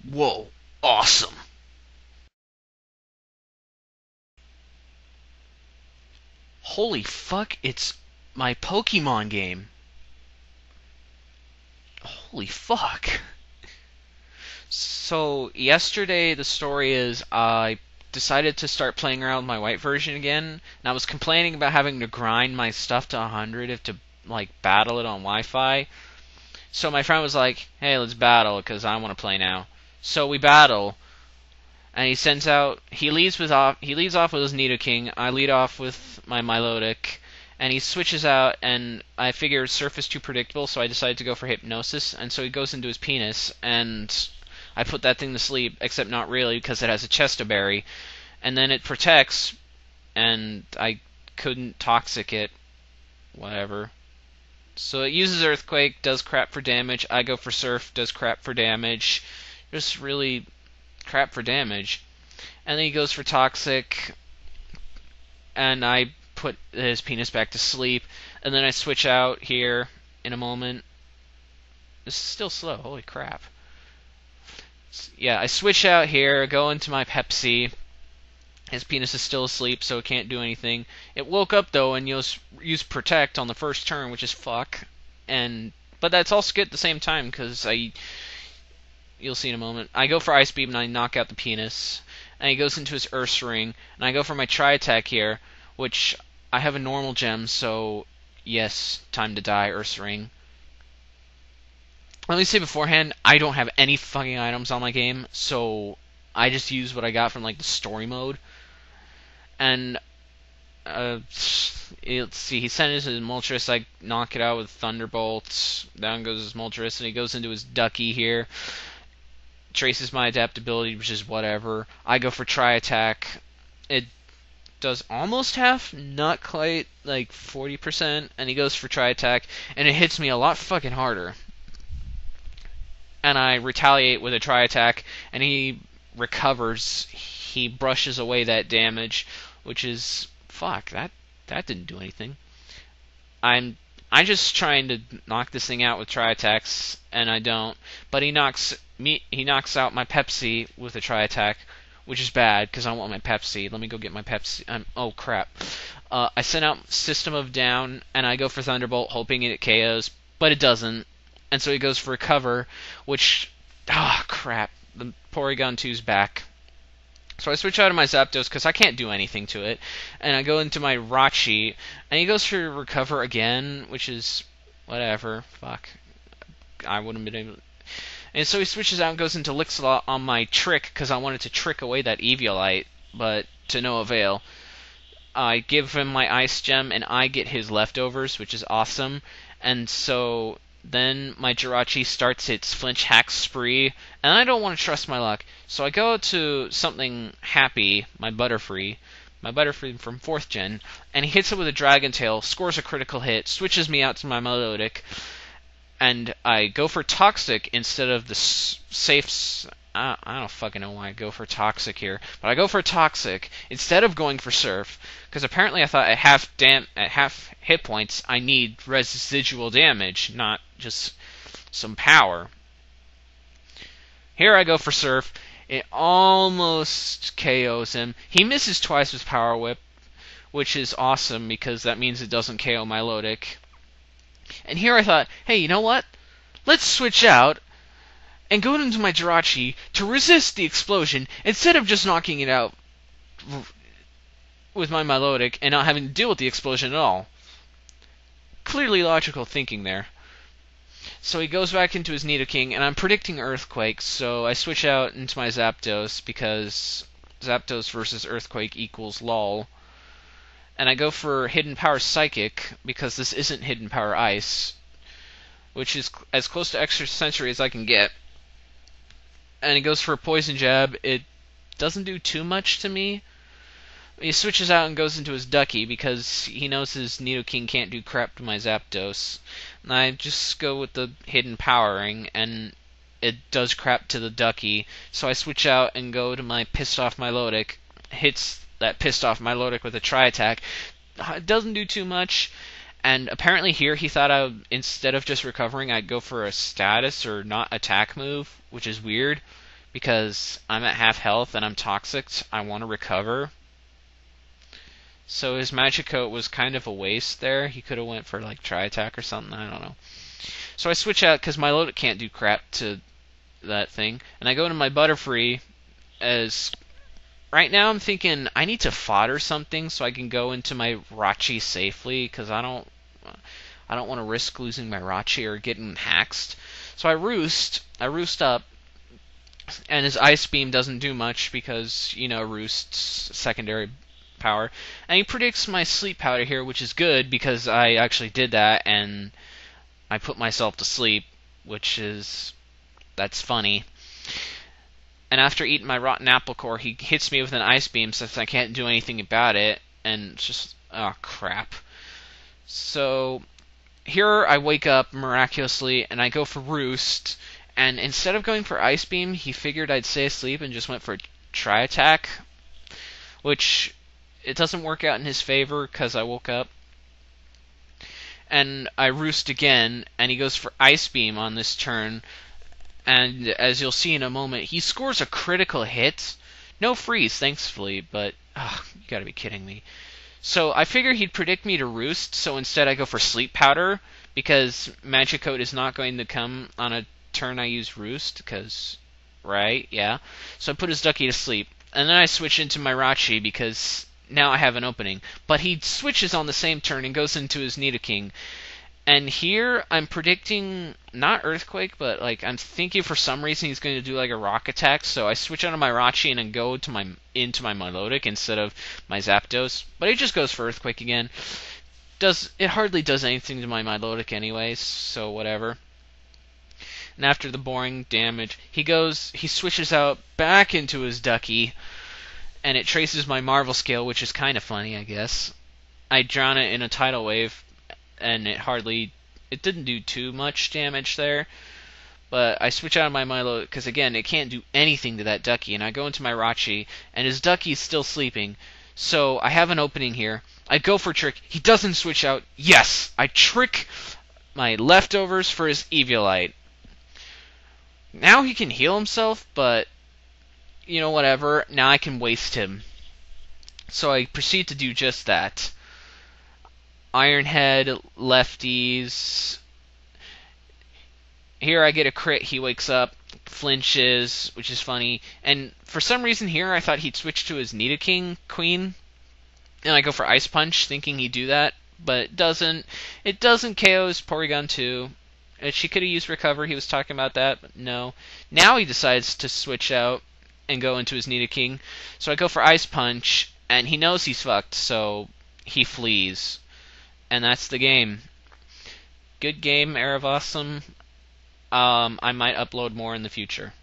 Whoa, awesome. Holy fuck, it's my Pokemon game. Holy fuck. So, yesterday the story is I decided to start playing around with my white version again, and I was complaining about having to grind my stuff to 100 to, like, battle it on Wi-Fi. So my friend was like, hey, let's battle, because I want to play now. So we battle, and he leads off with his Nidoking, I lead off with my Milotic, and he switches out, and I figure Surf is too predictable, so I decided to go for Hypnosis, and so he goes into his penis, and I put that thing to sleep, except not really, because it has a Chesto-Berry, and then it protects, and I couldn't Toxic it, whatever. So it uses Earthquake, does crap for damage, I go for Surf, does crap for damage, just really crap for damage. And then he goes for Toxic, and I put his penis back to sleep, and then I switch out here in a moment. This is still slow, holy crap. Yeah, I switch out here, go into my Pepsi. His penis is still asleep, so it can't do anything. It woke up though, and use Protect on the first turn, which is fuck. But that's also good at the same time, because you'll see in a moment. I go for Ice Beam and I knock out the penis, and he goes into his Ursaring, and I go for my Tri-Attack here, which I have a normal gem, so yes, time to die, Ursaring. Let me say beforehand, I don't have any fucking items on my game, so I just use what I got from, like, the story mode. And, let's see, he sends his Moltres, I knock it out with Thunderbolt, down goes his Moltres, and he goes into his Ducky here, traces my adaptability, which is whatever. I go for Tri-Attack, it does almost half, not quite, like 40%, and he goes for Tri-Attack, and it hits me a lot fucking harder. And I retaliate with a Tri-Attack, and he recovers. He brushes away that damage, which is fuck. That didn't do anything. I'm just trying to knock this thing out with Tri-Attacks, and I don't. But he knocks out my Pepsi with a Tri-Attack, which is bad because I want my Pepsi. Let me go get my Pepsi. Oh crap. I send out System of Down, and I go for Thunderbolt, hoping it KOs, but it doesn't. And so he goes for Recover, which, crap, the Porygon 2's back. So I switch out of my Zapdos because I can't do anything to it, and I go into my Rachi, and he goes for Recover again, which is whatever, fuck, I wouldn't have been able to. And so he switches out and goes into Lixalot on my Trick, because I wanted to trick away that Eviolite, but to no avail. I give him my Ice Gem, and I get his leftovers, which is awesome, and so then my Jirachi starts its flinch hack spree, and I don't want to trust my luck. So I go to something happy, my Butterfree from 4th gen, and he hits it with a Dragon Tail, scores a critical hit, switches me out to my Melodic, and I go for Toxic instead of the safe. I don't fucking know why I go for Toxic here, but I go for Toxic instead of going for Surf, because apparently I thought at half hit points I need residual damage, not just some power. Here I go for Surf. It almost KOs him. He misses twice with Power Whip, which is awesome because that means it doesn't KO my Melodic. And here I thought, hey, you know what? Let's switch out and go into my Jirachi to resist the explosion instead of just knocking it out with my Melodic and not having to deal with the explosion at all. Clearly logical thinking there. So he goes back into his Nidoking, and I'm predicting Earthquake, so I switch out into my Zapdos because Zapdos versus Earthquake equals LOL. And I go for Hidden Power Psychic because this isn't Hidden Power Ice, which is as close to Extra Sensory as I can get. And he goes for a Poison Jab. It doesn't do too much to me. He switches out and goes into his Ducky because he knows his Nidoking can't do crap to my Zapdos. And I just go with the Hidden Powering, and it does crap to the Ducky. So I switch out and go to my Pissed Off Milotic. Hits that Pissed Off Milotic with a Tri-Attack. It doesn't do too much. And apparently here he thought instead of just recovering, I'd go for a status or not attack move, which is weird, because I'm at half health and I'm toxic. I want to recover. So his magic coat was kind of a waste there. He could have went for like Tri Attack or something. I don't know. So I switch out because my Milotic can't do crap to that thing, and I go into my Butterfree. As right now I'm thinking I need to fodder something so I can go into my Rachi safely, because I don't want to risk losing my Rachi or getting haxed. So I roost up, and his Ice Beam doesn't do much because, Roost's secondary power. And he predicts my Sleep Powder here, which is good because I actually did that and I put myself to sleep, that's funny. And after eating my Rotten Apple Core, he hits me with an Ice Beam since I can't do anything about it, and it's just, oh crap. So here I wake up miraculously and I go for Roost, and instead of going for Ice Beam, he figured I'd stay asleep and just went for Tri Attack, which it doesn't work out in his favor because I woke up. And I Roost again, and he goes for Ice Beam on this turn, and as you'll see in a moment, he scores a critical hit. No freeze, thankfully, but you gotta be kidding me. So I figure he'd predict me to Roost, so instead I go for Sleep Powder, because Magic Coat is not going to come on a turn I use Roost, because, right, yeah. So I put his Ducky to sleep, and then I switch into my Rachi, because now I have an opening. But he switches on the same turn and goes into his Nidoking. And here I'm predicting not Earthquake, but like I'm thinking for some reason he's going to do like a Rock Attack. So I switch out of my Rachi and then go into my Milotic instead of my Zapdos. But he just goes for Earthquake again. It hardly does anything to my Milotic anyways, so whatever. And after the boring damage, he switches out back into his Ducky, and it traces my Marvel Scale, which is kind of funny, I guess. I drown it in a Tidal Wave, and it didn't do too much damage there. But I switch out of my Milo, because again, it can't do anything to that Ducky, and I go into my Rachi, and his Ducky's still sleeping. So I have an opening here. I go for Trick. He doesn't switch out. Yes! I trick my leftovers for his Eviolite. Now he can heal himself, but whatever. Now I can waste him. So I proceed to do just that. Iron Head, lefties. Here I get a crit, he wakes up, flinches, which is funny. And for some reason here I thought he'd switch to his Nidoking Queen. And I go for Ice Punch, thinking he'd do that. But it doesn't. It doesn't KO his Porygon 2. She could have used Recover, he was talking about that, but no. Now he decides to switch out and go into his Nidoking. So I go for Ice Punch, and he knows he's fucked, so he flees. And that's the game. Good game, AireofAwesome. I might upload more in the future.